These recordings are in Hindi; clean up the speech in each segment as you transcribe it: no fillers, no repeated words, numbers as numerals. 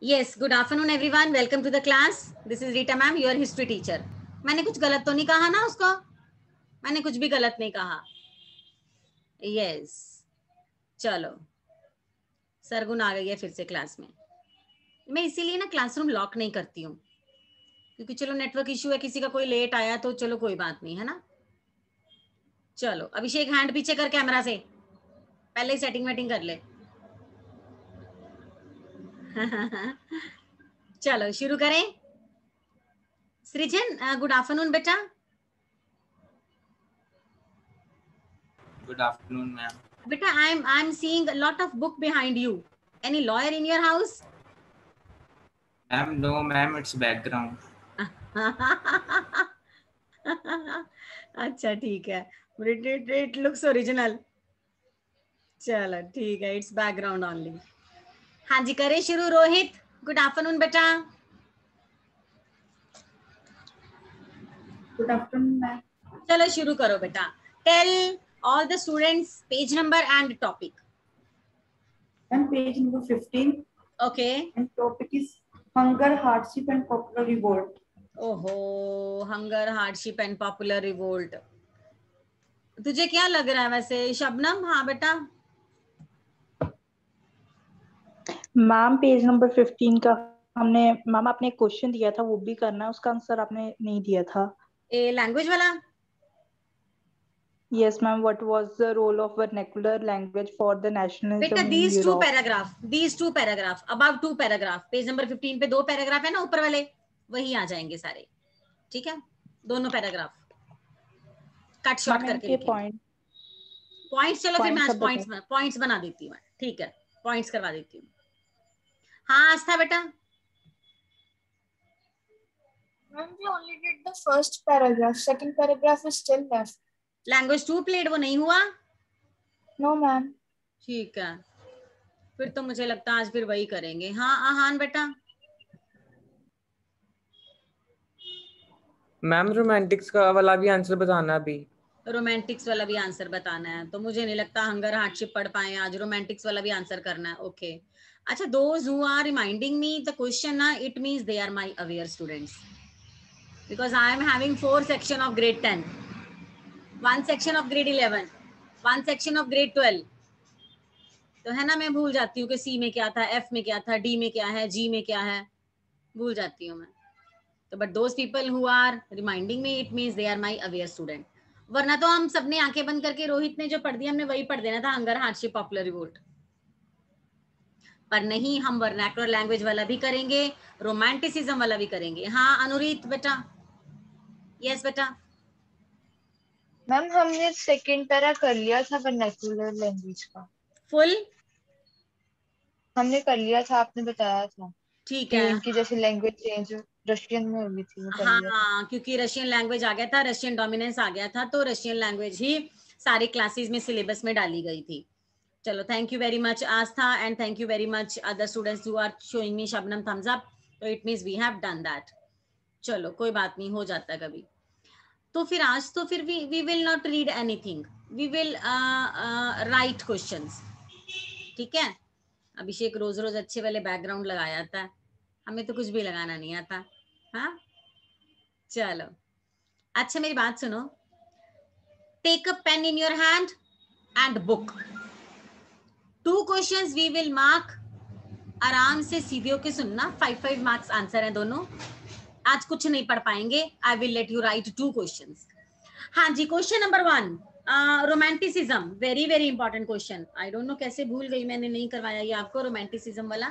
Yes, good afternoon everyone. Welcome to the class. This is Rita ma'am, your history teacher. मैंने कुछ गलत तो नहीं कहा ना उसको? मैंने कुछ भी गलत नहीं कहा. Yes. चलो. सरगुन आ गई है फिर से क्लास में. मैं इसीलिए ना क्लासरूम लॉक नहीं करती हूँ. क्योंकि चलो नेटवर्क इशू है, किसी का कोई लेट आया तो चलो कोई बात नहीं है ना. चलो अभिषेक हैंड पीछे कर कैमरा से. पहले ही सेटिंग वेटिंग कर ले. चलो शुरू करें. सृजन गुड आफ्टरनून बेटा. Good afternoon, ma'am. Beta, I'm seeing a lot of book behind you. Any lawyer in your house? Ma'am, no, ma'am, it's background. अच्छा ठीक है. It looks original. चलो ठीक है. It's background only. हाँ जी करें शुरू. रोहित गुड आफ्टरनून बेटा. Good afternoon, ma'am. चलो शुरू करो बेटा. Tell all the students page number and topic. And page number 15. Okay. And topic is hunger, hardship, and popular revolt. ओहो, hunger, hardship and popular revolt. तुझे क्या लग रहा है वैसे शबनम? हाँ बेटा. मैम पेज नंबर 15 का हमने मैम आपने एक क्वेश्चन दिया था वो भी करना है, उसका आंसर आपने नहीं दिया था. ए लैंग्वेज वाला. Yes ma'am. What was the role of vernacular language for the nationalism बेटा in these two Europe. paragraph above 2 paragraph page number 15 पे 2 पैराग्राफ है ना ऊपर वाले, वही आ जाएंगे सारे. ठीक है, दोनों पैराग्राफ कट शॉर्ट करके लिखेंगे. पॉइंट्स चलो फिर मैं पॉइंट्स बना देती हूँ. ठीक है, पॉइंट्स करवा देती हूँ. हाँ आस्था बेटा. Ma'am, we only did the first paragraph. Second paragraph is still left. Language 2 played वो नहीं हुआ. No, ma'am. ठीक है, फिर तो मुझे लगता है आज फिर वही करेंगे. हाँ आहान बेटा. मैम रोमांटिक्स का वाला भी आंसर बताना अभी. रोमांटिक्स वाला भी आंसर बताना है तो मुझे नहीं लगता हंगर हार्डशिप पढ़ पाए आज. रोमांटिक्स वाला भी आंसर करना है. ओके अच्छा. Those who are reminding me the question ना, it means they are my aware students, because I am having 4 section of grade 10, 1 section of grade 11, 1 section of grade 12. तो है ना, मैं भूल जाती हूँ कि सी में क्या था, एफ में क्या था, डी में क्या है, जी में क्या है, भूल जाती हूँ मैं. तो but those people who are reminding me it means they are my aware student. वरना तो हम सबने आंखें बंद करके रोहित ने जो पढ़ दिया हमने वही पढ़ देना था, हंगर हार्डशिप पॉपुलर रिवोल्ट. पर नहीं, हम वर्नाकुलर लैंग्वेज वाला भी करेंगे, रोमांटिसिज्म वाला भी करेंगे. हाँ अनुरीत बेटा. यस बेटा. मैम हमने सेकंड पैरा कर लिया था वर्नाकुलर लैंग्वेज का. फुल हमने कर लिया था, आपने बताया था. ठीक कि है. इनकी जैसे लैंग्वेज चेंज रशियन में हुई थी, वो कर लिया था. हाँ क्योंकि रशियन लैंग्वेज आ गया था, रशियन डोमिनेंस आ गया था, तो रशियन लैंग्वेज ही सारी क्लासेस में सिलेबस में डाली गई थी. चलो thank you very much Astha and thank you very much other students who are showing me Shabnam thumbs up. तो it means we have done that. चलो कोई बात नहीं, हो जाता है कभी. तो फिर आज तो फिर we will not read anything, we will write questions. ठीक है. अभिषेक रोज रोज अच्छे वाले बैकग्राउंड लगाया आता है, हमें तो कुछ भी लगाना नहीं आता. हाँ चलो अच्छा मेरी बात सुनो. Take a pen in your hand and book. 2 questions we will mark. आराम से सीधे होके सुनना. 5 मार्क्स आंसर है दोनों. आज कुछ नहीं पढ़ पाएंगे. I will let you write 2 questions. हाँ जी. Question number 1 romanticism. Very very important question. I don't know कैसे भूल गई, मैंने नहीं करवाया ये आपको रोमांटिसिज्म वाला.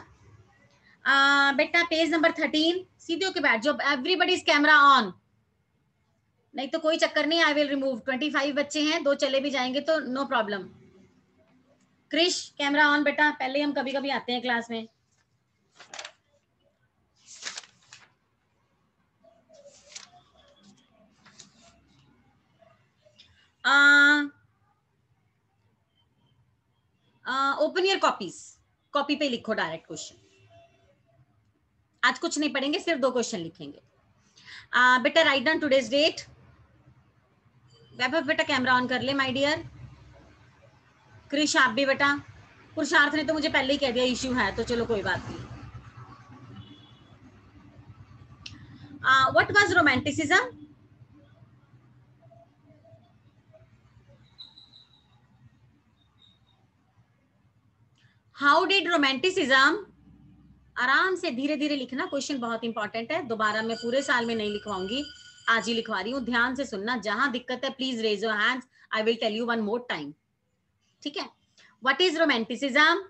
बेटा पेज नंबर 13 सीधे होके बैठ जाओ. एवरीबॉडी इज कैमरा ऑन, नहीं तो कोई चक्कर नहीं. I will remove. 25 बच्चे हैं, 2 चले भी जाएंगे तो no problem. Krish camera on बेटा. पहले हम कभी कभी आते हैं क्लास में. Open your copies. कॉपी पे लिखो डायरेक्ट क्वेश्चन. आज कुछ नहीं पढ़ेंगे, सिर्फ 2 क्वेश्चन लिखेंगे. बेटा राइट डाउन टुडेज डेट. वैभव बेटा कैमरा ऑन कर ले माय डियर. क्रिश आप भी बेटा. पुरुषार्थ ने तो मुझे पहले ही कह दिया इश्यू है, तो चलो कोई बात नहीं. What was romanticism? How did romanticism? आराम से धीरे धीरे लिखना, क्वेश्चन बहुत इंपॉर्टेंट है, दोबारा मैं पूरे साल में नहीं लिखवाऊंगी, आज ही लिखवा रही हूँ, ध्यान से सुनना, जहां दिक्कत है please raise your hands, I will tell you one more time, ठीक है? What is romanticism?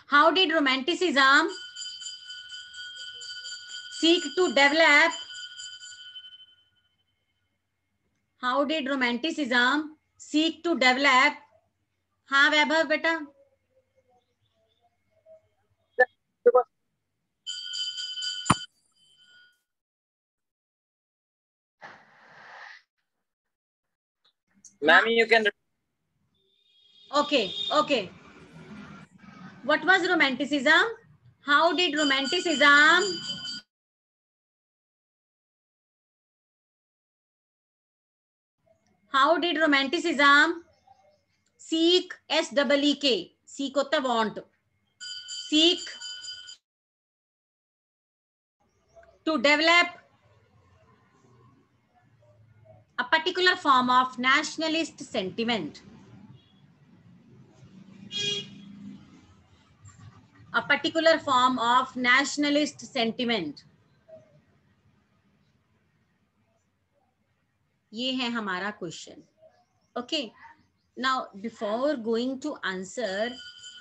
How did romanticism seek to develop? How did romanticism seek to develop? हाँ वैभव बेटा, Ma'am, you can. okay, okay. What was romanticism? How did romanticism seek, S-E-E-K, seek होता है want, seek to develop a particular form of nationalist sentiment, a particular form of nationalist sentiment. ये है हमारा question. Okay, now before going to answer,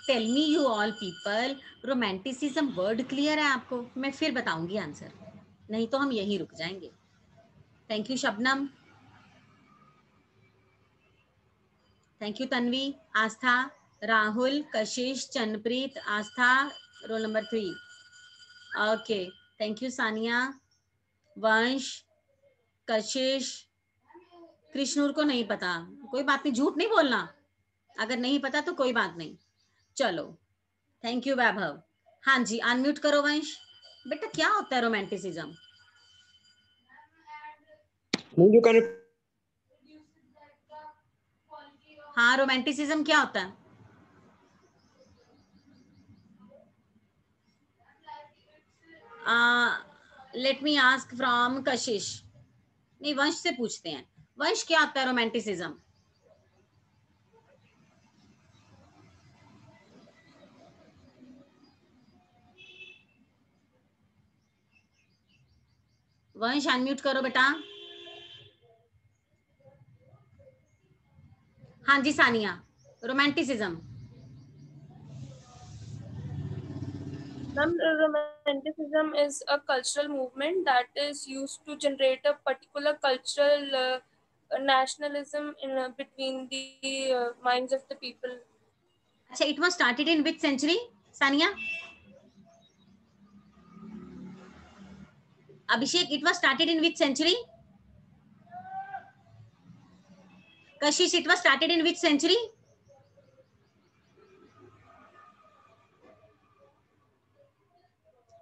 tell me you all people, romanticism word clear है आपको? मैं फिर बताऊंगी आंसर, नहीं तो हम यहीं रुक जाएंगे. Thank you Shabnam, thank you Tanvi, Astha, Rahul, Kashish, Chandrapreet, Astha, roll number 3. Okay, thank you Sania, Vansh, Kashish, Krishnur को नहीं पता, कोई बात नहीं, झूठ नहीं बोलना, अगर नहीं पता तो कोई बात नहीं. चलो, थैंक यू वैभव. हाँ जी, अनम्यूट करो वंश. बेटा क्या होता है रोमांटिसिज्म? You can. हाँ, रोमांटिसिज्म क्या होता है? लेट मी आस्क फ्रॉम कशिश. नहीं, वंश से पूछते हैं. वंश, क्या होता है रोमांटिसिज्म? वंश अनम्यूट करो बेटा. हाँ जी Sania, romanticism. Romanticism is a cultural movement that is used to generate a particular cultural nationalism in between the minds of the people. अच्छा, it was started in which century, Sania? Abhishek, it was started in which century? Kashish, it was started in which century?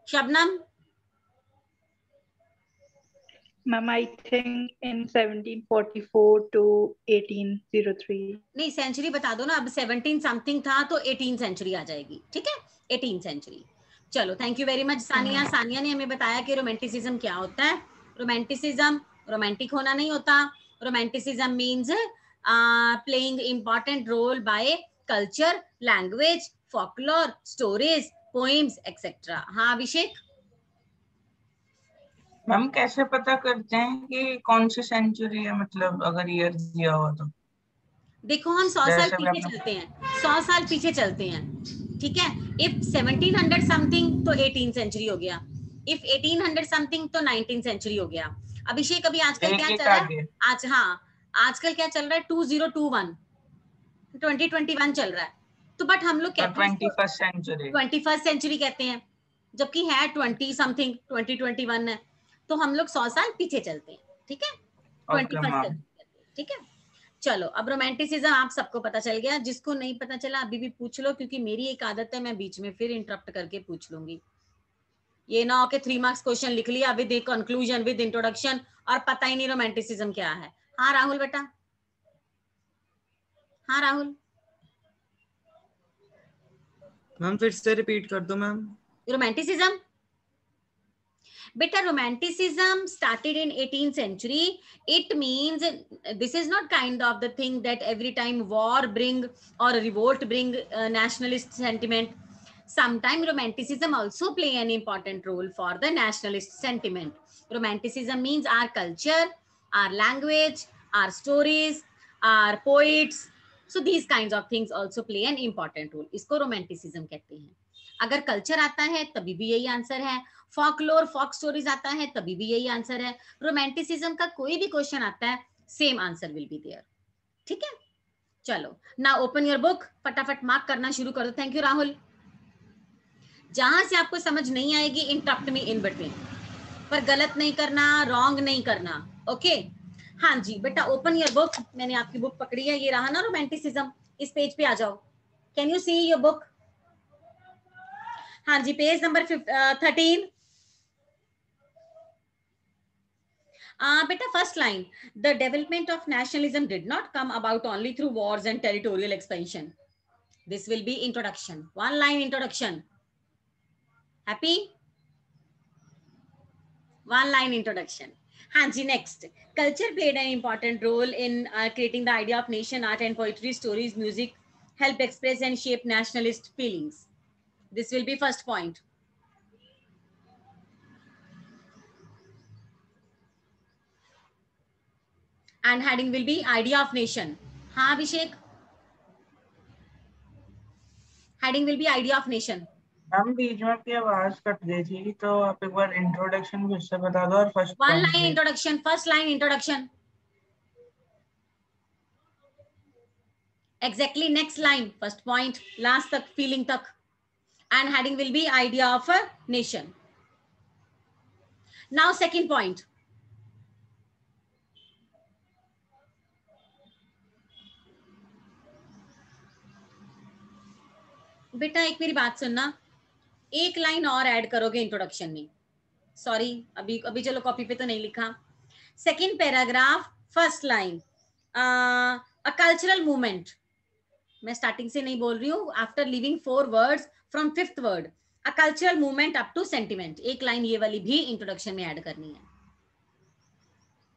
Shabnam? Ma'am, I think in 1744 to 1803. नहीं, सेंचुरी बता दो ना. अब 17 समथिंग था तो 18 सेंचुरी आ जाएगी, ठीक है? 18 सेंचुरी. चलो, thank you very much Sania. Sania ने हमें बताया कि रोमांटिसिज्म क्या होता है. रोमांटिसिज्म रोमांटिक होना नहीं होता. Romanticism means playing important role by culture, language, folklore, stories, poems etcetera. हाँ अभिषेक? मैम कैसे पता करते हैं कि कौन सी सेंचुरी है, मतलब अगर ईयर दिया हो तो? देखो, हम 100 साल पीछे चलते हैं, 100 साल पीछे चलते हैं, ठीक है? इफ 1700 समथिंग तो 18 सेंचुरी हो गया, इफ 1800 समथिंग तो 19 सेंचुरी हो गया. अभिषेक, अभी आजकल क्या चल रहा है? आज हाँ, आजकल क्या चल रहा है? 2021 2021 चल रहा है. तो बट हम लोग कहते हैं 21st सेंचुरी, 21st सेंचुरी कहते हैं, जबकि है 20 समथिंग 2021 है. तो हम लोग 100 साल पीछे चलते हैं, ठीक है? 21st सेंचुरी, ठीक है? चलो, अब रोमांटिसिज्म आप सबको पता चल गया. जिसको नहीं पता चला अभी भी पूछ लो, क्योंकि मेरी एक आदत है, मैं बीच में फिर इंटरप्ट करके पूछ लूंगी. ये ना हो कि 3 मार्क्स क्वेश्चन लिख लिया with a conclusion, with introduction, और पता ही नहीं रोमांटिसिज्म क्या है. हाँ राहुल बेटा? हाँ राहुल? मैम फिर से रिपीट कर दो ma'am. Romanticism. Beta, romanticism started in 18th century. It means this is not kind of the thing that every time war bring or revolt bring nationalist sentiment. Sometimes romanticism also play an important role for the nationalist sentiment. Romanticism means our culture, our language, our stories, our poets. So these kinds of things also play an important role. इसको romanticism कहते हैं. अगर कल्चर आता है तभी भी यही आंसर है. फॉकलोर, फॉक स्टोरीज आता है तभी भी यही आंसर है. रोमांटिसिज्म का कोई भी क्वेश्चन आता है, same answer will be there. ठीक है, चलो नाउ ओपन योर बुक, फटाफट मार्क करना शुरू कर दो. Thank you Rahul. जहां से आपको समझ नहीं आएगी इंटरप्ट मी इन बिटवीन, पर गलत नहीं करना, रॉन्ग नहीं करना. ओके हाँ जी बेटा, ओपन योर बुक. मैंने आपकी बुक पकड़ी है, ये रहा ना रोमांटिसिज्म. इस पेज पे आ जाओ. Can you see your book? हाँ जी, page number 13. Beta, first line, the development of nationalism did not come about only through wars and territorial expansion. This will be introduction. One line introduction. Happy? One line introduction. Hanji, next. Culture played an important role in creating the idea of nation. Art and poetry, stories, music help express and shape nationalist feelings. This will be first point. And heading will be idea of nation. हाँ अभिषेक, heading will be idea of nation. हम बीच में आपकी आवाज कट गई थी, तो आप एक बार इंट्रोडक्शन फिर से बता दो. और first One line introduction. First line introduction. Exactly, next line. First point, last तक, feeling तक. And heading will be idea of a nation. Now second point. बेटा एक मेरी बात सुनना, एक लाइन और ऐड करोगे इंट्रोडक्शन में. सॉरी, अभी चलो कॉपी पे तो नहीं लिखा. Second paragraph, first line, a cultural movement. मैं स्टार्टिंग से नहीं बोल रही हूँ. After living 4 words from 5th word, a cultural movement up to sentiment. एक लाइन ये वाली भी इंट्रोडक्शन में ऐड करनी है.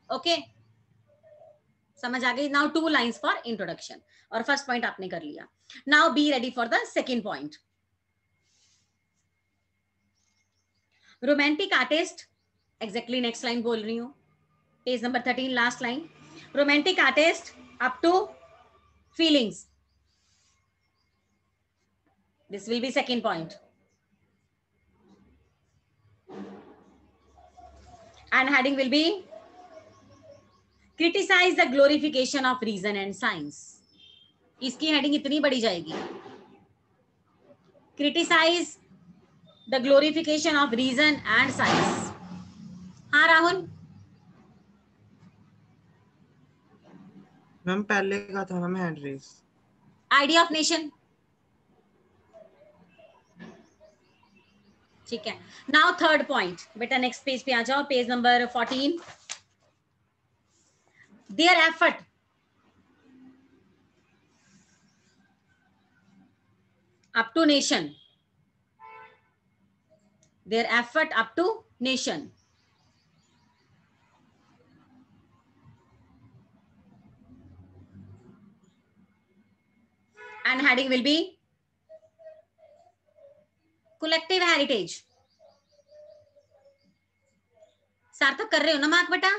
ओके, समझ आ गई? Now 2 lines for introduction. और फर्स्ट पॉइंट आपने कर लिया. Now be ready for the second point. Romantic artist, exactly next line बोल रही हूं, page number 13, last line. Romantic artist up to feelings. This will be second point. And heading will be criticise the glorification of reason and science. इसकी हेडिंग इतनी बड़ी जाएगी. Criticise the glorification of reason and science. हाँ राहुल, मैम पहले का था ma'am address. Idea of nation. ठीक है, नाउ थर्ड पॉइंट. बेटा नेक्स्ट पेज पे आ जाओ, page number 14. Their effort up to nation. Their effort up to nation. And heading will be collective heritage. सार्थक कर रहे हो ना मार्क बेटा?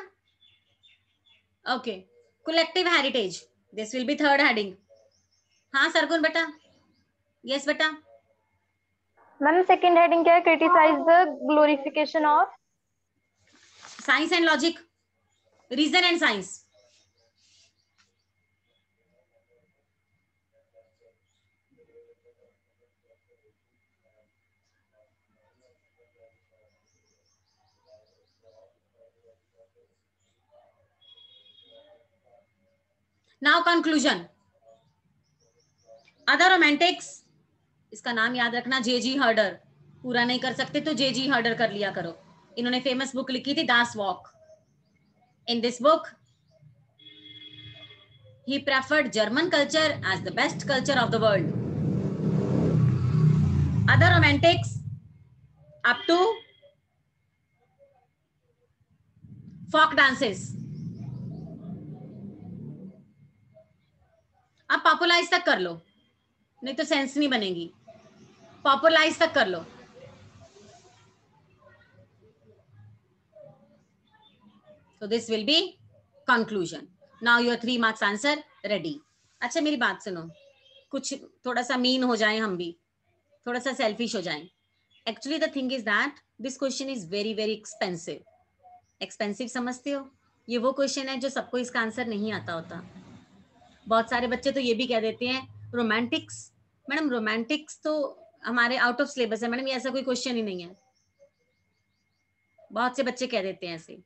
Okay, collective heritage. This will be third heading. हाँ सरगुन बेटा. यस बेटा. मैम सेकंड हेडिंग क्या है? Criticise the glorification of science and logic, reason and science. Now conclusion. Other romantics, इसका नाम याद रखना, जेजी हर्डर. पूरा नहीं कर सकते तो जेजी हर्डर कर लिया करो. इन्होंने फेमस बुक लिखी थी, Das Volk. In this book he preferred German culture as the best culture of the world. Other romantics, up to folk dances. अब पॉपुलराइज तक कर लो, नहीं तो सेंस नहीं बनेगी। पॉपुलराइज तक कर लो। So this will be conclusion. Now your 3 marks answer ready. अच्छा मेरी बात सुनो, कुछ थोड़ा सा मीन हो जाए हम भी, थोड़ा सा सेल्फिश हो जाए। Actually the thing is that this question is very very expensive. Expensive समझते हो? ये वो क्वेश्चन है जो सबको इसका आंसर नहीं आता होता। बहुत सारे बच्चे तो ये भी कह देते हैं रोमांटिक्स। मैडम रोमांटिक्स तो हमारे आउट ऑफ सिलेबस है मैडम, ये ऐसा कोई क्वेश्चन ही नहीं है। बहुत से बच्चे कह देते हैं ऐसे।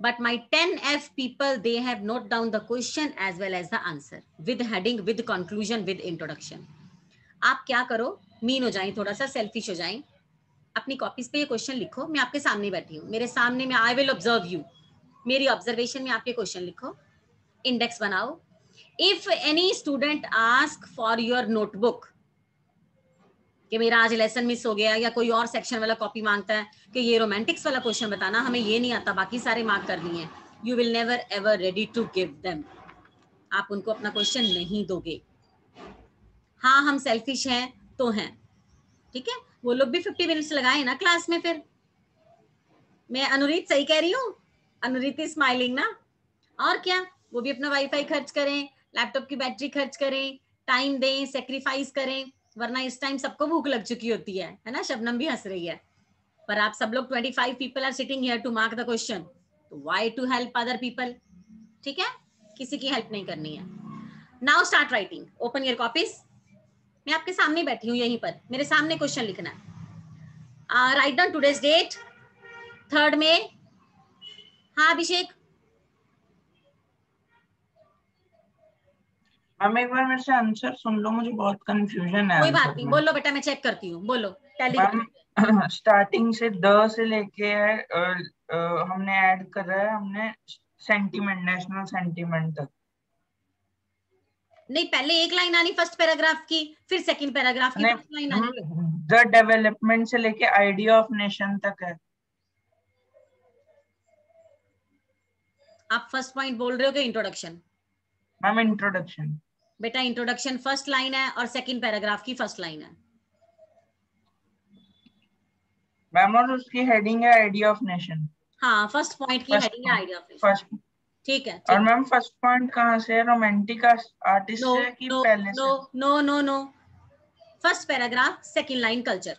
But my 10F people, they have note down the question as well as the answer with heading, with conclusion, with introduction. आप क्या करो, मीन हो जाए, थोड़ा सा सेल्फिश हो जाए, अपनी कॉपीज पे ये क्वेश्चन लिखो। मैं आपके सामने बैठी हूँ, मेरे सामने में आई विल ऑब्जर्व यू, मेरी ऑब्जर्वेशन में आप ये क्वेश्चन लिखो, इंडेक्स बनाओ। If any student ask for your notebook कि मेरा आज लेसन मिस हो गया, या कोई और सेक्शन वाला कॉपी मांगता है कि ये रोमांटिक्स वाला क्वेश्चन बताना, हमें ये नहीं आता, बाकी सारे मार्क कर दिए, you will never ever ready to give them. आप उनको अपना क्वेश्चन नहीं दोगे। हाँ हम सेल्फिश हैं तो हैं, ठीक है, वो लोग भी 50 मिनट्स लगाए ना क्लास में। फिर मैं अनुरीत सही कह रही हूँ? अनुरीत इज स्माइलिंग ना? और क्या, वो भी अपना वाईफाई खर्च करें, लैपटॉप की बैटरी खर्च करें, टाइम दें, सेक्रीफाइस करें, वरना इस टाइम सबको भूख लग चुकी होती है ना? शबनम भी हंस रही है। पर आप सब लोग 25 people are sitting here to mark the question, तो why to help other people? ठीक है, किसी की हेल्प नहीं करनी है। Now start writing, open your copies. मैं आपके सामने बैठी हूँ, यहीं पर मेरे सामने क्वेश्चन लिखना है। राइट डाउन टुडेज डेट 3 मई। हाँ अभिषेक। मैम एक बार मेरे से आंसर सुन लो, मुझे बहुत कंफ्यूजन है कोई बात आंसर नहीं, में। बोलो बेटा, मैं चेक करती हूँ, बोलो। टैली मैम स्टार्टिंग से द से लेके हमने ऐड कर रहा है, हमने सेंटीमेंट, नेशनल सेंटीमेंट तक। नहीं, पहले एक लाइन आनी फर्स्ट पैराग्राफ की, फिर सेकंड पैराग्राफ की फर्स्ट लाइन आनी। द डेवलपमेंट से लेके आइडिया ऑफ नेशन तक है। आप फर्स्ट पॉइंट बोल रहे हो कि इंट्रोडक्शन? Ma'am introduction. बेटा इंट्रोडक्शन फर्स्ट लाइन है और सेकंड पैराग्राफ की फर्स्ट लाइन है। मैम और उसकी हेडिंग है आइडिया ऑफ नेशन। हाँ फर्स्ट पॉइंट की हेडिंग है आइडिया ऑफ नेशन। फर्स्ट। ठीक है, और मैम फर्स्ट पॉइंट कहाँ से है, रोमांटिक आर्टिस्ट नो से कि नो पहले नो से? No no no, first paragraph second line culture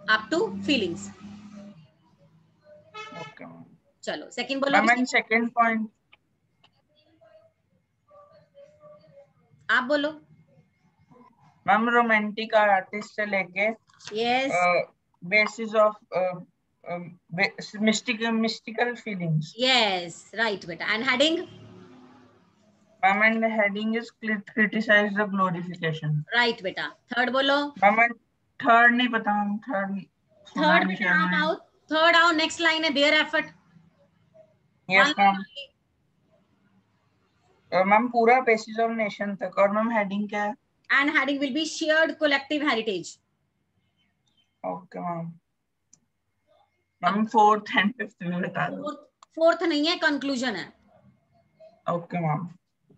up to feelings. Okay ma'am. चलो सेकंड बोलो। मैम सेकंड पॉइंट आप बोलो। मैम रोमांटिक आर्टिस्ट से लेके yes basis of mystical feelings. Yes right बेटा। And heading? Ma'am and heading is criticize the glorification. Right बेटा। थर्ड बोलो। मैम थर्ड नहीं पता, मैम थर्ड सुना थर्ड नहीं बेटा आप शायद। आओ, थर्ड आओ, नेक्स्ट लाइन है their effort. Yes ma'am. Ma'am पूरा बेसिस ऑफ नेशन तक। और मैम हेडिंग क्या है? And heading will be shared collective heritage. Okay ma'am. Ma'am fourth and fifth में बता दो। फोर्थ नहीं है, कंक्लूजन है। Okay ma'am.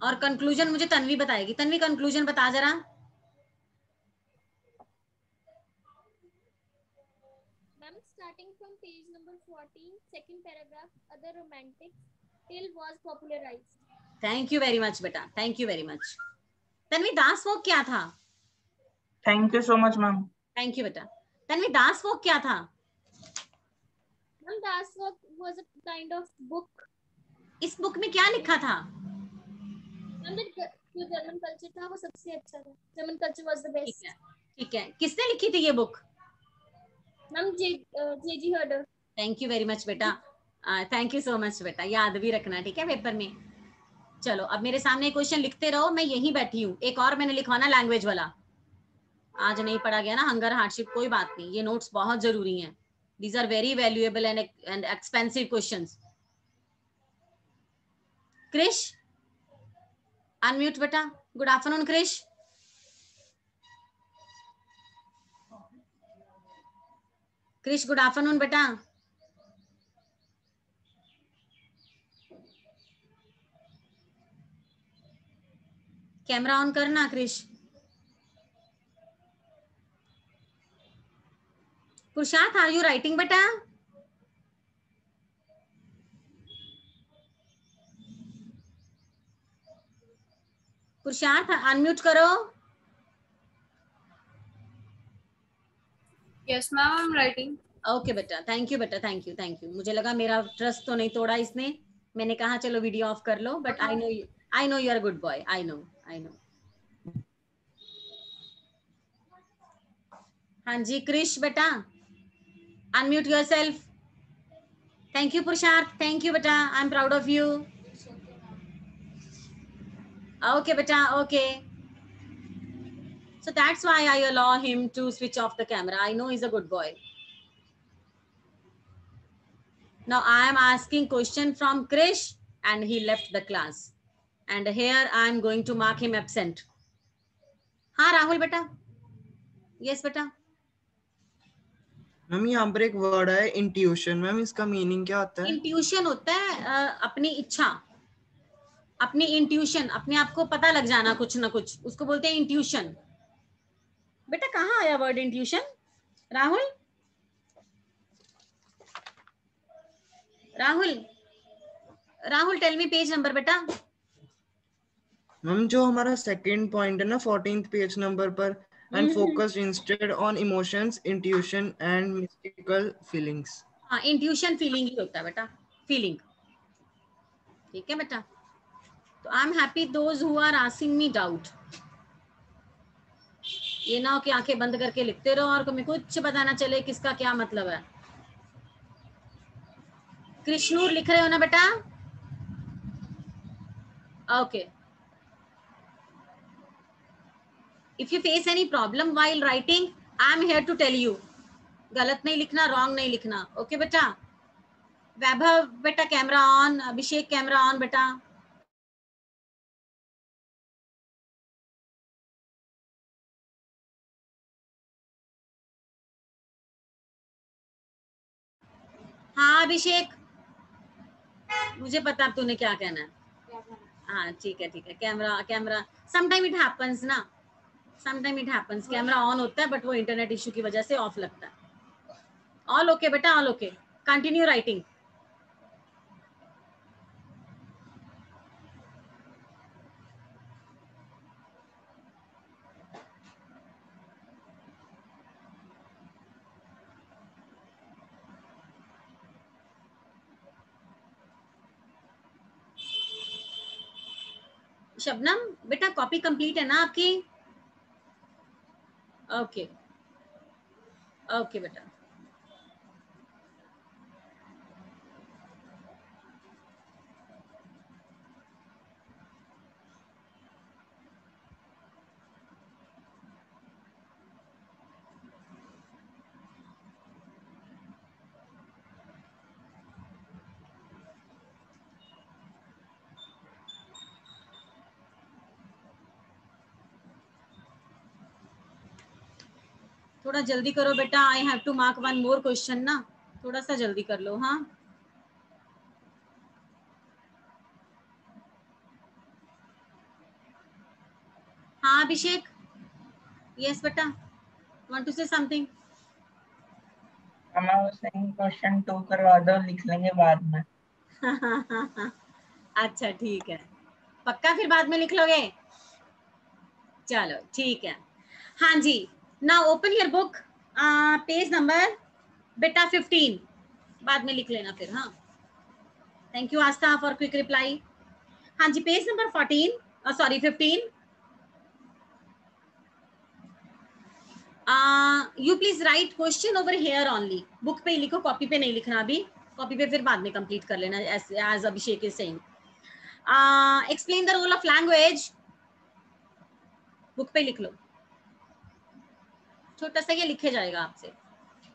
और कंक्लूजन मुझे तन्वी बताएगी। तन्वी कंक्लूजन बता जरा। Ma'am, starting from page number 14, second paragraph, other romantics till was popularized. Thank you very much बेटा, thank you very much. Tanvi Das Volk क्या था? Thank you so much ma'am. Thank you बेटा। तन्वी दास वोक क्या था? Ma'am, Das was a kind of book. इस बुक में क्या लिखा था? Ma'am, जो जर्मन कल्चर था वो सबसे अच्छा था. जर्मन कल्चर was the ठीक best. है, ठीक है। किसने लिखी थी ये book? Ma'am, J.G. Herder. Thank you very much बेटा, थैंक यू सो मच बेटा, याद भी रखना ठीक है पेपर में। चलो अब मेरे सामने क्वेश्चन लिखते रहो, मैं यहीं बैठी हूँ। एक और मैंने लिखवाना लैंग्वेज वाला, आज नहीं पढ़ा गया ना, हंगर हार्डशिप। कोई बात नहीं, ये नोट्स बहुत जरूरी हैं। These are very valuable and expensive questions. Krish unmute बेटा। Good afternoon Krish. Krish good afternoon बेटा। कैमरा ऑन करना क्रिश। पुरुषार्थ आर यू राइटिंग बेटा? पुरुषार्थ अनम्यूट करो। Yes, ma'am, I'm writing. Okay बेटा, थैंक यू बेटा, थैंक यू थैंक यू। मुझे लगा मेरा ट्रस्ट तो नहीं तोड़ा इसने, मैंने कहा चलो वीडियो ऑफ कर लो, but I know you are good boy, I know. हाँ जी क्रिश बेटा, unmute yourself. Thank you Purusharth, thank you बेटा, I am proud of you. Okay बेटा, okay. So that's why I allow him to switch off the camera. I know he's a good boy. Now I am asking question from Krish and he left the class. And here I am going to mark him absent. हाँ राहुल बेटा। Yes बेटा। मैम यहाँ पर एक वर्ड है इंट्यूशन, मैम इसका मीनिंग क्या होता है? इंट्यूशन होता है अपनी इच्छा, अपनी इंट्यूशन, अपने आप को पता लग जाना कुछ ना कुछ, उसको बोलते हैं इंट्यूशन। बेटा कहाँ आया word intuition? Rahul, Rahul, Rahul tell me page number बेटा। मैम जो हमारा सेकंड पॉइंट है ना 14th पेज नंबर पर, and focused instead on emotions, intuition and mystical feelings. हाँ इंट्यूशन फीलिंग ही होता है बेटा, फीलिंग। ठीक है बेटा। तो I am happy those who are asking me doubt. ये ना हो कि आंखें बंद करके लिखते रहो और तुम्हें कुछ पता ना चले किसका क्या मतलब है। कृष्णूर लिख रहे हो ना बेटा? Okay. If you face any problem while writing, I am here to tell you. गलत नहीं लिखना, रॉन्ग नहीं लिखना। ओके बेटा। वैभव बेटा camera on, Abhishek camera on बेटा। हाँ अभिषेक, मुझे पता अब तूने क्या कहना है। हाँ ठीक है ठीक है। कैमरा समटाइम इट हैपेंस ना, sometime it happens, camera on होता है बट वो इंटरनेट इशू की वजह से ऑफ लगता है। ऑल ओके बेटा, all okay. Continue writing. Shabnam बेटा कॉपी कंप्लीट है ना आपकी? ओके ओके बेटा। थोड़ा जल्दी करो बेटा, I have to mark one more question ना, थोड़ा सा जल्दी कर लो। हाँ हाँ अभिषेक, यस बेटा, वांट टू से समथिंग? हमें क्वेश्चन 2 करवा दो, लिख लेंगे बाद में। अच्छा ठीक है, पक्का फिर बाद में लिख लोगे? चलो ठीक है। हाँ जी, now open your book, page number बेटा 15, बाद में लिख लेना फिर। हाँ thank you Astha for quick reply. हाँ जी page number 14 sorry 15। You please write question over here only. Book पे ही लिखो, कॉपी पे नहीं लिखना अभी, कॉपी पे फिर बाद में कंप्लीट कर लेना as Abhishek is saying. Explain the role of language, book पे लिख लो, छोटा सा ये लिखे जाएगा आपसे।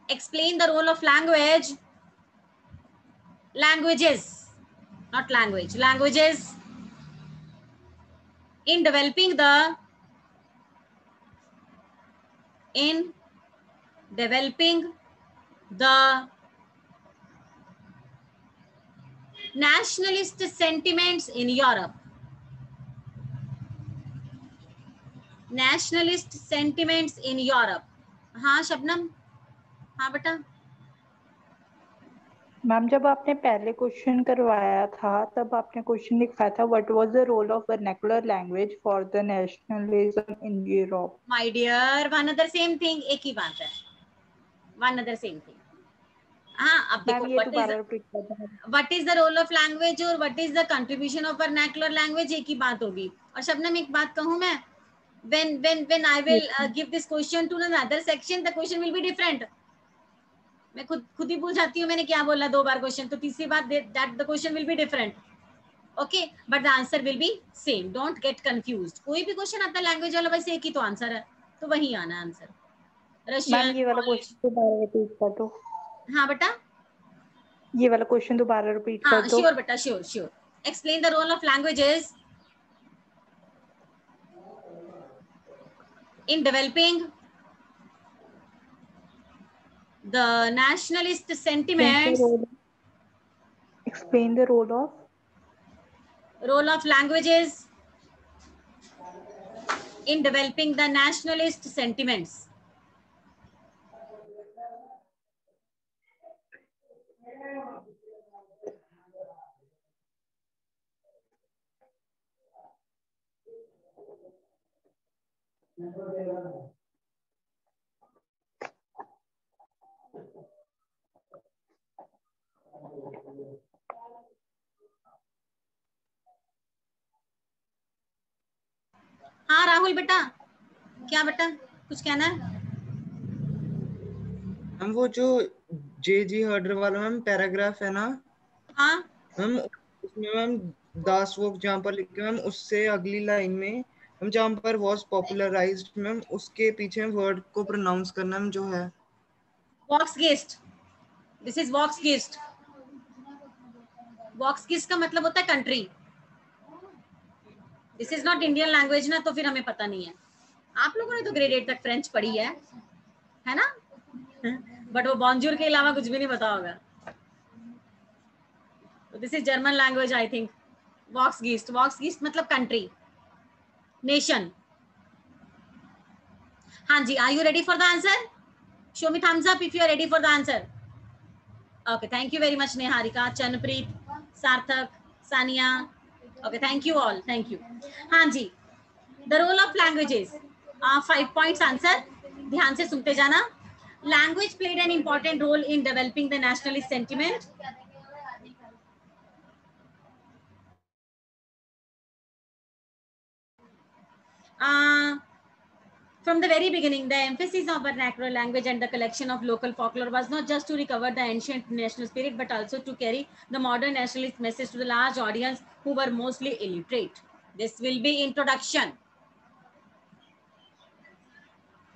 Explain the role of language, languages not language, languages in developing the nationalist sentiments in Europe. Nationalist sentiments in Europe. हाँ शबनम, हाँ बेटा. मैम जब आपने पहले क्वेश्चन करवाया था तब आपने क्वेश्चन लिखा था what was the role of vernacular language for the nationalism in Europe. My dear, one other same thing, एक ही बात है. One other same thing. हाँ अब देखो मैम ये दोबारा रिपीट कर देना. what is the role of language और what is the contribution of vernacular language एक ही बात होगी. और शबनम एक बात कहूँ मैं, when I will give this question to another section, the question will be different. मैं खुद ही भूल जाती हूँ मैंने क्या बोला 2 बार क्वेश्चन, तो तीसरी बार that the question will be different. Okay, but the answer will be same. Don't get confused. कोई भी क्वेश्चन आता है लैंग्वेज वाला वैसे एक ही तो आंसर है, तो वही आना आंसर. मैम ये वाला क्वेश्चन दोबारा रिपीट कर दो. हाँ बेटा, ये वाला क्वेश्चन दोबारा रिपीट कर दो. श्योर बेटा, sure. Explain the role of languages in developing the nationalist sentiments. Explain the role of languages in developing the nationalist sentiments. हाँ राहुल बेटा, क्या बेटा कुछ कहना है? हम वो जो जे.जी. हर्डर वाला मैम पैराग्राफ है ना, हाँ मैम उसमें मैम दास वोक जहाँ पर लिखे मैम उससे अगली लाइन में हम जहाँ पर वॉज पॉपुलराइज्ड मैम उसके पीछे वर्ड को प्रोनाउंस करना मैम जो है वॉक्सगेस्ट. This is वॉक्सगेस्ट. वॉक्सगेस्ट का मतलब होता है country. This is not Indian language ना, तो फिर हमें पता नहीं है. आप लोगों ने तो ग्रेड 8 तक फ्रेंच पढ़ी है ना? बट वो बॉन्जूर के अलावा कुछ भी नहीं पता होगा. This is German language I think. Volksgeist मतलब कंट्री, नेशन. हाँ जी, are you ready for the answer? Show me thumbs up if you are ready for the answer. Okay, thank you very much Neharika, Chanpreet, Sarthak, Sania. Okay, thank you all, thank you. हाँ जी, the role of languages. 5 points answer, ध्यान से सुनते जाना. Language played an important role in developing the nationalist sentiment. From the very beginning, the emphasis of vernacular language and the collection of local folklore was not just to recover the ancient national spirit, but also to carry the modern nationalist message to the large audience who were mostly illiterate. This will be introduction.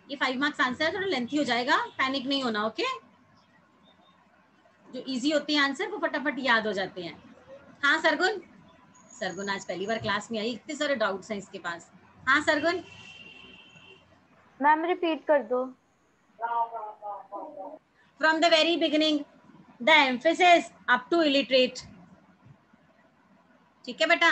ये 5 मार्क्स आंसर थोड़ा लेंथी हो जाएगा, पैनिक नहीं होना. ओके, जो इजी होते हैं आंसर वो फटाफट याद हो जाते हैं. हाँ सरगुन आज पहली बार क्लास में आई, इतने सारे डाउट्स हैं इसके पास. हाँ सरगुन, मैम रिपीट कर दो. From the very beginning, the emphasis up to illiterate. ठीक है बेटा?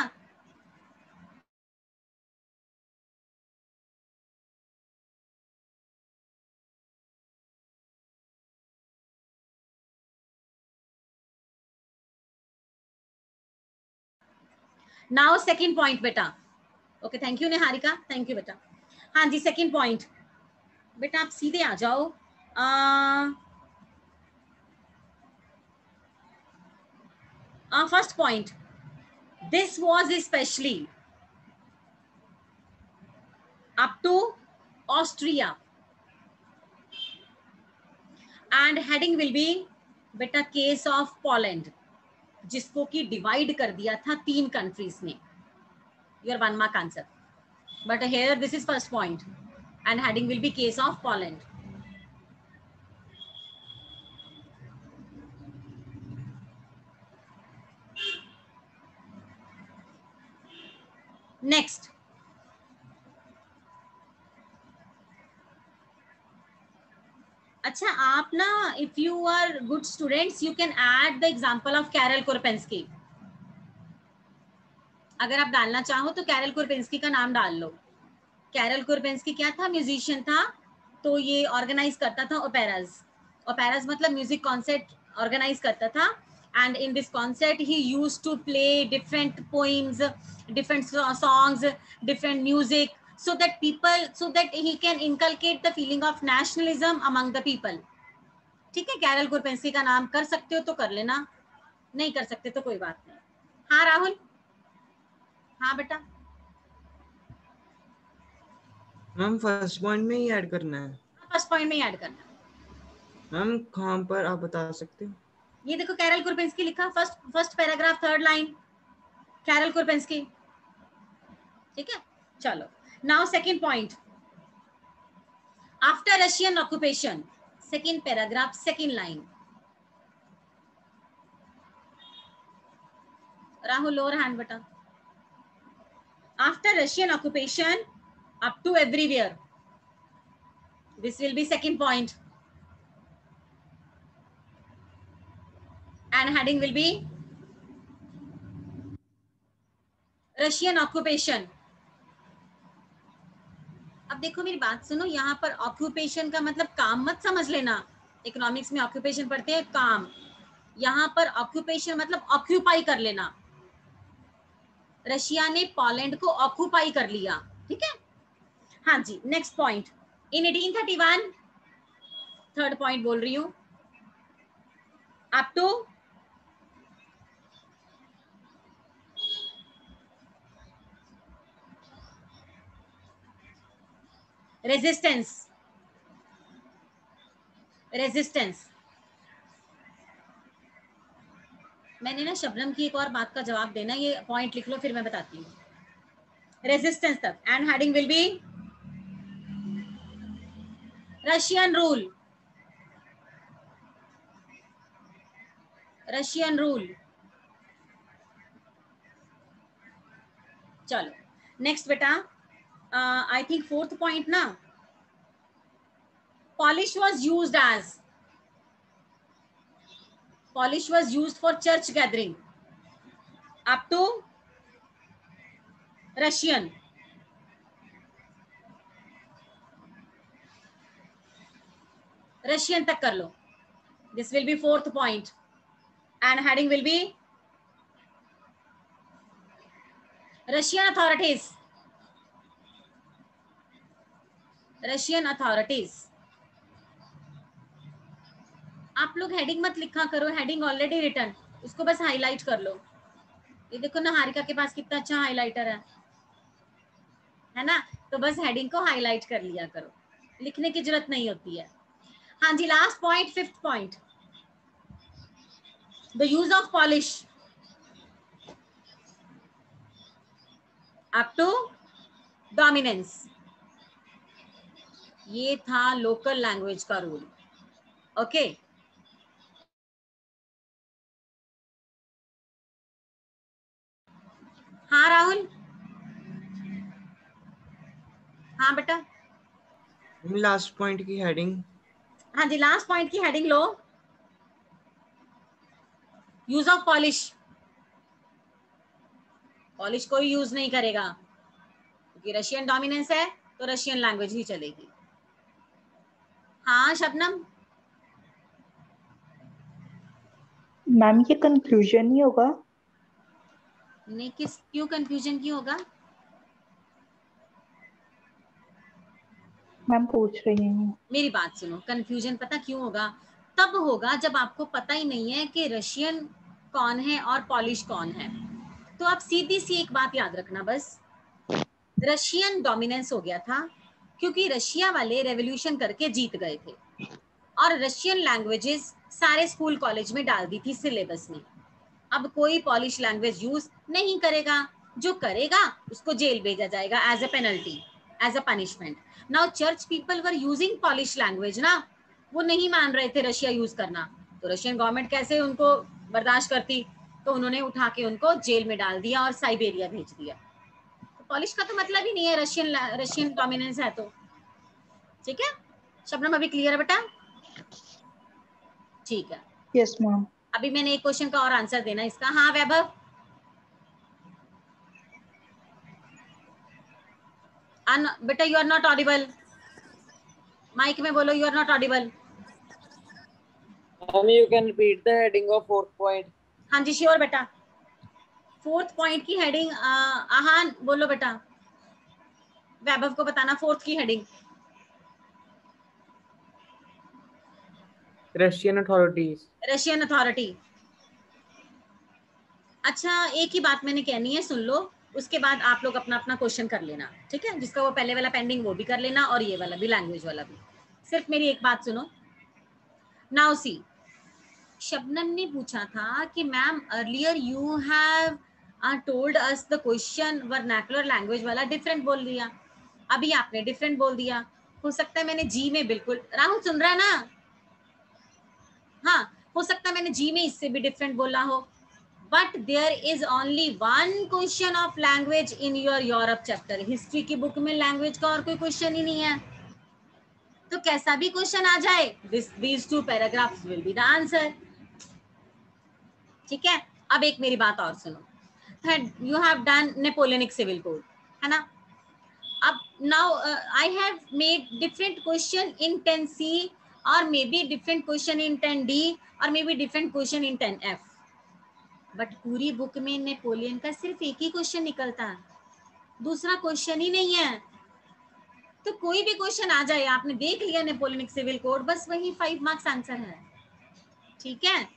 Now second point बेटा. Okay, thank you Niharika, thank you बेटा. हाँ जी, सेकंड पॉइंट बेटा, आप सीधे आ जाओ. First point, this was specially up to Austria and heading will be बेटा केस ऑफ पोलैंड, जिसको कि डिवाइड कर दिया था 3 कंट्रीज ने. Your 1 mark answer. But here this is first point and heading will be case of Poland. Next, अच्छा आप ना, if you are good students you can add the example of Karol Kurpinski. अगर आप डालना चाहो तो कैरल कोरपेंस्की का नाम डाल लो। कैरल कोरपेंस्की क्या था, म्यूजिशियन था, तो ये ऑर्गेनाइज करता था ओपेराज। ओपेराज मतलब म्यूजिक कॉन्सर्ट ऑर्गेनाइज करता था, and in this concert he used to play different poems, different songs, different music, so that he can inculcate the feeling of nationalism among the people। ठीक है, कैरल कोरपेंस्की का नाम कर सकते हो तो कर लेना, नहीं कर सकते तो कोई बात नहीं। हाँ राहुल। हाँ बेटा। मैम फर्स्ट पॉइंट में ही ऐड करना है? फर्स्ट पॉइंट में ही ऐड करना। मैम कहाँ पर आप बता सकते हो? ये देखो कैरल कोरपेंस्की लिखा, first paragraph third line, Karol Kurpinski. ठीक है, चलो now second point, after Russian occupation, second paragraph second line. Rahul lower hand बेटा। After Russian occupation up to everywhere, this will be second point and heading will be Russian occupation। अब देखो मेरी बात सुनो, यहाँ पर ऑक्यूपेशन का मतलब काम मत समझ लेना, इकोनॉमिक्स में ऑक्यूपेशन पढ़ते हैं काम, यहाँ पर ऑक्यूपेशन मतलब ऑक्यूपाई कर लेना। रशिया ने पोलैंड को ऑक्यूपाई कर लिया, ठीक है। हाँ जी, नेक्स्ट पॉइंट, इन 1831, थर्ड पॉइंट बोल रही हूं, अप टू रेजिस्टेंस, मैंने ना शबनम की एक और बात का जवाब देना, ये पॉइंट लिख लो फिर मैं बताती हूँ। रेजिस्टेंस तक, and heading will B Russian rule, Russian rule. चलो नेक्स्ट बेटा, आई थिंक फोर्थ पॉइंट ना, polish was used for church gathering up to Russian। Russian तक कर लो, this will be fourth point and heading will be Russian authorities, Russian authorities। आप लोग हेडिंग मत लिखा करो, हेडिंग ऑलरेडी रिटन, उसको बस हाईलाइट कर लो। ये देखो ना हारिका के पास कितना अच्छा हाइलाइटर है ना, तो बस हेडिंग को हाईलाइट कर लिया करो, लिखने की जरूरत नहीं होती है। हाँ जी, last point, fifth point, the use of Polish up to dominance, ये था लोकल लैंग्वेज का रूल। ओके हाँ राहुल। हाँ बेटा। लास्ट पॉइंट की हेडिंग, हाँ जी, लास्ट पॉइंट की हेडिंग लो, यूज ऑफ पॉलिश। पॉलिश कोई यूज नहीं करेगा क्योंकि रशियन डोमिनेंस है, तो रशियन लैंग्वेज ही चलेगी। हाँ शबनम। मैम ये कंफ्यूजन ही होगा? नहीं, क्यों कंफ्यूजन क्यों होगा? मैम पूछ रही हूँ। मेरी बात सुनो, कंफ्यूजन पता क्यों होगा? तब होगा जब आपको पता ही नहीं है कि रशियन कौन है और पॉलिश कौन है। तो आप सीधी सी एक बात याद रखना, बस रशियन डोमिनेंस हो गया था क्योंकि रशिया वाले रेवोल्यूशन करके जीत गए थे और रशियन लैंग्वेजेस सारे स्कूल कॉलेज में डाल दी थी सिलेबस में। अब कोई पॉलिश लैंग्वेज यूज नहीं करेगा, जो करेगा उसको जेल भेजा जाएगा as a penalty, as a punishment. Now church people were using Polish language ना, वो नहीं मान रहे थे रशिया यूज करना, तो रशियन गवर्नमेंट कैसे उनको बर्दाश्त करती, तो उन्होंने उठा के उनको जेल में डाल दिया और साइबेरिया भेज दिया। तो पॉलिश का तो मतलब ही नहीं है रशियन डोमिनेंस है तो। ठीक है शबनम, अभी क्लियर है बेटा? ठीक है, यस मैम। अभी मैंने एक क्वेश्चन का और आंसर देना इसका। हाँ वैभव, बेटा you are not audible, mic में बोलो, you are not audible. You can repeat the heading of 4th point. हाँ जी श्योर बेटा, 4th पॉइंट की हेडिंग आहान बोलो बेटा, वैभव को बताना 4th की heading. Russian authorities. Russian authority. अच्छा एक ही बात मैंने कहनी है, सुन लो, उसके बाद आप लोग अपना अपना क्वेश्चन कर लेना, ठीक है? जिसका वो पहले वाला पेंडिंग वो भी कर लेना और ये वाला भी, लैंग्वेज वाला भी। सिर्फ मेरी एक बात सुनो। नाउ सी, शबनम ने पूछा था कि ma'am earlier you have told us the question vernacular language वाला डिफरेंट बोल दिया, अभी आपने डिफरेंट बोल दिया। हो सकता है मैंने जी में बिल्कुल, राहुल सुन रहा है ना? हाँ, हो सकता है मैंने जी में इससे भी डिफरेंट बोला हो, but there is only one question of language in your Europe chapter. History की बुक में लैंग्वेज का और कोई क्वेश्चन ही नहीं है, तो कैसा भी क्वेश्चन आ जाए, these 2 paragraphs will be the answer. ठीक है, अब एक मेरी बात और सुनो। You have done Napoleonic civil code, है ना? अब now I have made different question in 10C और maybe different question in 10D और maybe different question in 10F, but पूरी बुक में नेपोलियन का सिर्फ एक ही क्वेश्चन निकलता है, दूसरा क्वेश्चन ही नहीं है। तो कोई भी क्वेश्चन आ जाए, आपने देख लिया नेपोलियनिक सिविल कोड, बस वही 5 मार्क्स आंसर है। ठीक है,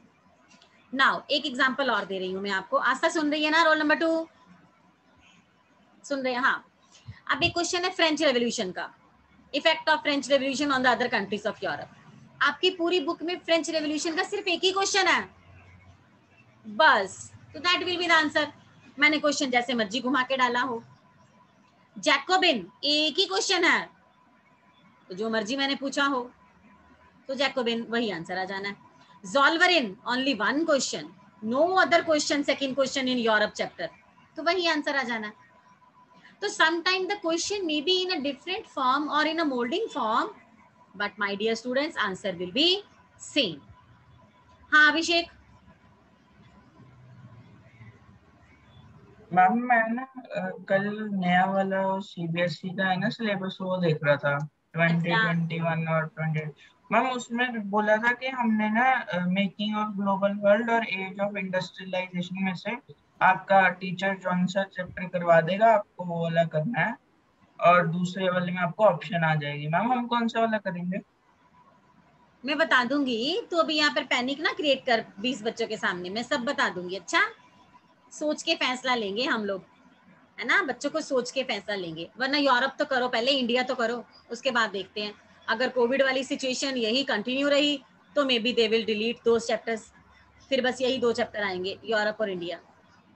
नाउ एक एग्जांपल और दे रही हूं मैं आपको। आस्था सुन रही है ना? रोल नंबर 2 सुन रहे हैं? हाँ, अब एक क्वेश्चन है फ्रेंच रेवोल्यूशन का, effect of French revolution on the other countries of Europe. आपकी पूरी बुक में फ्रेंच रेवोल्यूशन का सिर्फ एक ही क्वेश्चन है बस, तो that will be the answer. मैंने क्वेश्चन जैसे मर्जी घुमा के डाला हो। जैकोबिन एक ही क्वेश्चन है, तो जो मर्जी मैंने पूछा हो तो जैकोबिन वही आंसर आ जाना है। Zollverein only 1 question, no other question, second question in Europe chapter, तो वही आंसर आ जाना है। तो sometime the question may be in a different form और in a molding form, but my dear students answer will be same. हाँ अभिषेक। मैम मैं ना कल नया वाला सीबीएसई का है ना सिलेबस, वो देख रहा था 2021 और 20। मैम उसमें बोला था कि हमने ना मेकिंग ऑफ ग्लोबल वर्ल्ड और एज ऑफ इंडस्ट्रियलाइजेशन में से आपका टीचर जॉन सा चैप्टर करवा देगा, आपको वो वाला करना है, और दूसरे वाले में आपको ऑप्शन आ जाएगी। मैम हम कौन सा वाला करेंगे? मैं बता दूंगी, तो अभी यहाँ पर पैनिक ना क्रिएट कर 20 बच्चों के सामने, मैं सब बता दूंगी। अच्छा, सोच के फैसला लेंगे हम लोग, है ना? बच्चों को सोच के फैसला लेंगे, वरना यूरोप तो करो पहले, इंडिया तो करो, उसके बाद देखते हैं। अगर कोविड वाली सिचुएशन यही कंटिन्यू रही तो may be they will delete 2 chapters, फिर बस यही 2 चैप्टर आएंगे, यूरोप और इंडिया,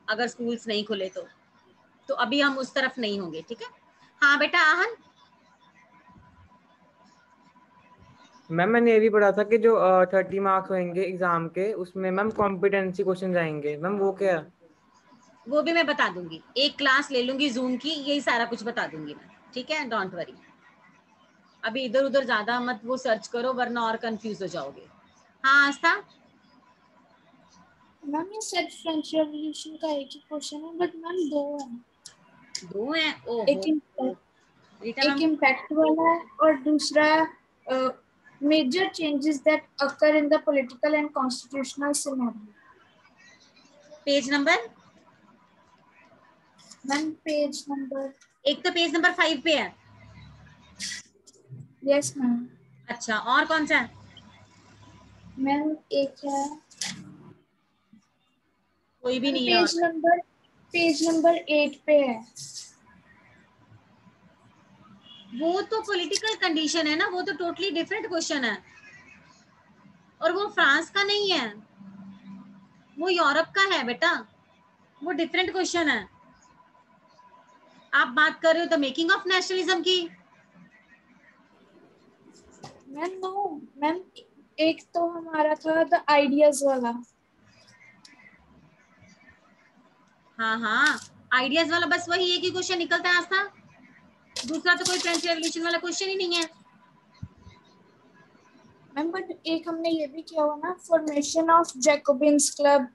अगर स्कूल्स नहीं खुले तो अभी हम उस तरफ नहीं होंगे। ठीक है, हाँ बेटा आहन। मैम मैंने ये भी पढ़ा था कि जो 30 मार्क्स होंगे एग्जाम के, उसमें मैम कॉम्पिटेंसी क्वेश्चन आएंगे, मैम वो क्या? वो भी मैं बता दूंगी, एक क्लास ले लूंगी जूम की, यही सारा कुछ बता दूंगी मैं। ठीक है, डोंट वरी, अभी इधर उधर ज्यादा मत वो सर्च करो, वरना और कंफ्यूज हो जाओगे। हाँ आस्था। मैम ये सेट फ्रेंच रेवोल्यूशन का एक ही क्वेश्चन है, बट मैम 2 है। 2 है? ओहो, एक इम्पैक्ट वाला है और दूसरा major changes that occur in the political and constitutional scenario. Page number? Ma'am page number, एक तो पेज नंबर 5 पे है। Yes ma'am. अच्छा, और कौन सा है? मैम एक है, कोई भी नहीं है। पेज नंबर 8 पे है। वो तो पॉलिटिकल कंडीशन है ना, वो तो टोटली डिफरेंट क्वेश्चन है, और वो फ्रांस का नहीं है, वो यूरोप का है बेटा, वो डिफरेंट क्वेश्चन है। आप बात कर रहे हो द मेकिंग ऑफ नेशनलिज्म की। मैम नो मैम, एक तो हमारा था द आइडियाज वाला। हाँ हाँ, आइडियाज वाला, बस वही एक ही क्वेश्चन निकलता है आस्था, दूसरा तो कोई फ्रेंच रेवोल्यूशन वाला क्वेश्चन ही नहीं है। मैम बट एक हमने ये भी किया हुआ ना, formation of Jacobins club,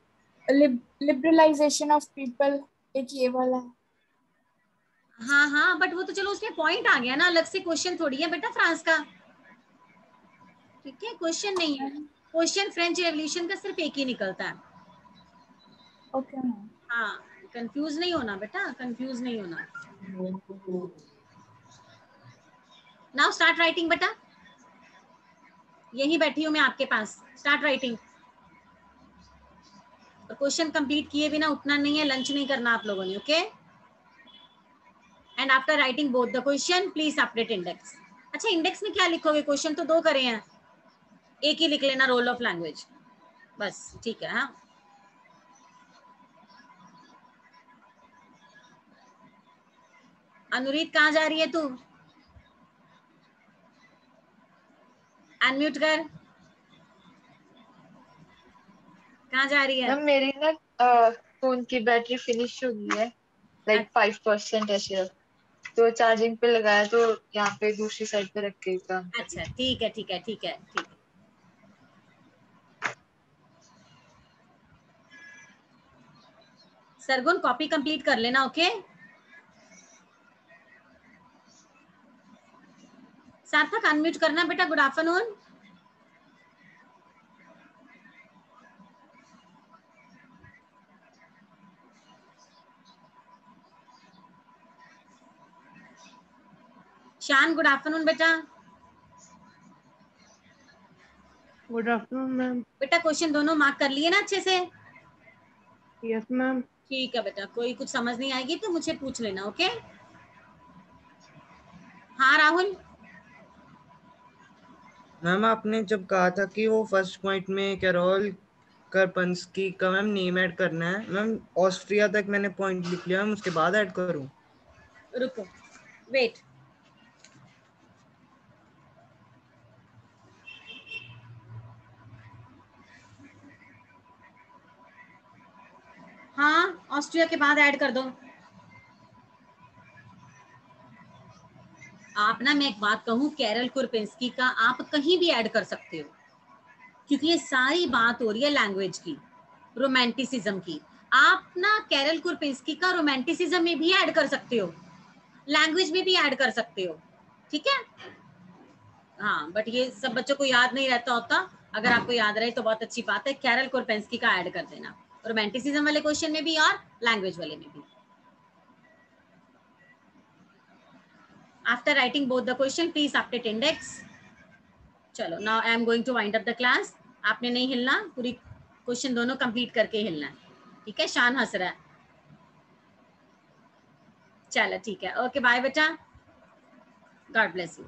liberalisation of people, एक ये वाला है। हाँ हाँ, बट वो तो चलो उसमें पॉइंट आ गया ना, अलग से क्वेश्चन थोड़ी है बेटा फ्रांस का, ठीक है, क्वेश्चन नहीं है। क्वेश्चन फ्रेंच रेवोल्यूशन का सिर्फ एक ही निकलता है। Okay ma'am. हाँ, कंफ्यूज नहीं होना बेटा, कंफ्यूज नहीं होना। नाउ स्टार्ट राइटिंग बेटा, यही बैठी हूँ मैं आपके पास, स्टार्ट राइटिंग। और क्वेश्चन कंप्लीट किए बिना उठना नहीं है, लंच नहीं करना आप लोगों ने, okay. And after writing both the question please update index. अच्छा, इंडेक्स में क्या लिखोगे, क्वेश्चन तो 2 करे हैं, एक ही लिख लेना, रोल ऑफ लैंग्वेज, बस ठीक है। हाँ, अनुरीत कहाँ जा रही है तू, अनम्यूट कर, कहाँ जा रही है? मैम मेरी ना फोन की बैटरी फिनिश हो गई है, लाइक 5% है सिर्फ, तो चार्जिंग पे लगाया, तो यहाँ पे दूसरी साइड पे रख के काम कर रही अच्छा ठीक है ठीक है ठीक है ठीक है। सरगुन कॉपी कंप्लीट कर लेना, ओके। सार्थक अनम्यूट करना बेटा, गुड आफ्टरनून। शान गुड आफ्टरनून बेटा। Good afternoon ma'am. बेटा क्वेश्चन दोनों मार्क कर लिए ना अच्छे से? Yes ma'am. ठीक है बेटा, कोई कुछ समझ नहीं आएगी तो मुझे पूछ लेना, ओके। हाँ राहुल। मैम आपने जब कहा था कि वो फर्स्ट पॉइंट में कैरोल करपंस्की का मैम नेम ऐड करना है, मैम ऑस्ट्रिया तक मैंने पॉइंट लिख लिया, मैम उसके बाद ऐड करूं? रुको, वेट। हाँ, ऑस्ट्रिया के बाद ऐड कर दो आप ना। मैं एक बात कहूँ, कैरल कुरपेंस्की का आप कहीं भी ऐड कर सकते हो, क्योंकि ये सारी बात हो रही है लैंग्वेज की, रोमांटिसिज्म की। आप ना कैरल कुरपेंस्की का रोमांटिसिज्म में भी ऐड कर सकते हो, लैंग्वेज में भी ऐड कर सकते हो, ठीक है। हाँ, बट ये सब बच्चों को याद नहीं रहता होता, अगर आपको याद रहे तो बहुत अच्छी बात है। कैरल कुरपेंस्की का ऐड कर देना, रोमांटिसिज्म वाले क्वेश्चन में भी और लैंग्वेज वाले में भी। After writing both the question please update index. चलो, now I am going to wind up the class. आपने नहीं हिलना, पूरी क्वेश्चन दोनों कंप्लीट करके हिलना है, ठीक है। शान हंस रहा है, चलो ठीक है, ओके बाय बेटा, गॉड ब्लेस यू।